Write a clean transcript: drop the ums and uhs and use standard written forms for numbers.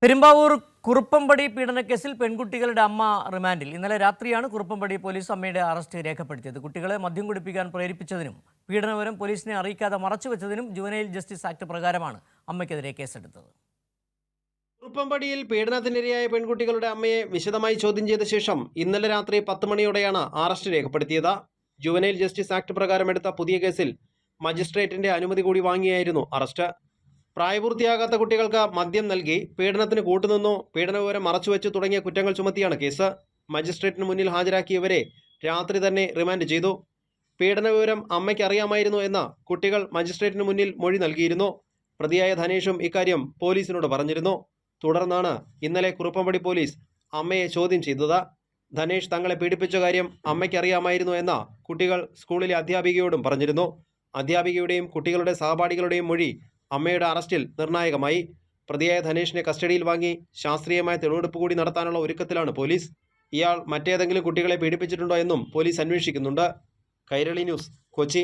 പെരുമ്പാവൂർ കുറുപ്പംപടി പീഡനക്കേസിൽ പെൺകുട്ടികളുടെ അമ്മ റിമാൻഡിൽ. ഇന്നലെ രാത്രിയാണ് കുറുപ്പംപടി പോലീസ് അമ്മയുടെ അറസ്റ്റ് രേഖപ്പെടുത്തിയത്. കുട്ടികളെ മദ്യം കുടിപ്പിക്കാൻ പ്രേരിപ്പിച്ചതിനും പീഡനവിവരം പോലീസിനെ അറിയിക്കാതെ മറച്ചുവെച്ചതിനും ജുവനൈൽ ജസ്റ്റിസ് ആക്ട് പ്രകാരമാണ് അമ്മയ്ക്കെതിരെ കേസെടുത്തത്. കുറുപ്പംപടിയിൽ പീഡനത്തിനിരയായ പെൺകുട്ടികളുടെ അമ്മയെ വിശദമായി ചോദ്യം ചെയ്ത ശേഷം ഇന്നലെ രാത്രി 10 മണിയോടെയാണ് അറസ്റ്റ് രേഖപ്പെടുത്തിയത്. ജുവനൈൽ ജസ്റ്റിസ് ആക്ട് പ്രകാരം എടുത്ത പുതിയ കേസിൽ മജിസ്ട്രേറ്റിന്റെ അനുമതി കൂടി വാങ്ങിയായിരുന്നു അറസ്റ്റ്. പ്രായപൂർത്തിയാകാത്ത കുട്ടികൾക്ക് മദ്യം നൽകി പീഡനത്തിന് കൂട്ടുനിന്നോ പീഡനവിവരം മറച്ചുവെച്ചു തുടങ്ങിയ കുറ്റങ്ങൾ ചുമത്തിയാണ് കേസ്. മജിസ്ട്രേറ്റിന് മുന്നിൽ ഹാജരാക്കിയവരെ രാത്രി തന്നെ റിമാൻഡ് ചെയ്തു. പീഡനവിവരം അമ്മയ്ക്ക് അറിയാമായിരുന്നു എന്ന കുട്ടികൾ മജിസ്ട്രേറ്റിന് മുന്നിൽ മൊഴി നൽകിയിരുന്നു. പ്രതിയായ ധനേഷും ഇക്കാര്യം പോലീസിനോട് പറഞ്ഞിരുന്നു. തുടർന്നാണ് ഇന്നലെ കുറുപ്പംപടി പോലീസ് അമ്മയെ ചോദ്യം ചെയ്തത്. ധനേഷ് തങ്ങളെ പീഡിപ്പിച്ച കാര്യം അമ്മയ്ക്കറിയാമായിരുന്നു എന്ന കുട്ടികൾ സ്കൂളിലെ അധ്യാപികയോടും പറഞ്ഞിരുന്നു. അധ്യാപികയുടെയും കുട്ടികളുടെ സഹപാഠികളുടെയും മൊഴി അമ്മയുടെ അറസ്റ്റിൽ നിർണായകമായി. പ്രതിയായ ധനേഷിനെ കസ്റ്റഡിയിൽ വാങ്ങി ശാസ്ത്രീയമായ തെളിവെടുപ്പ് കൂടി നടത്താനുള്ള ഒരുക്കത്തിലാണ് പോലീസ്. ഇയാൾ മറ്റേതെങ്കിലും കുട്ടികളെ പീഡിപ്പിച്ചിട്ടുണ്ടോ എന്നും പോലീസ് അന്വേഷിക്കുന്നുണ്ട്. കൈരളി ന്യൂസ്, കൊച്ചി.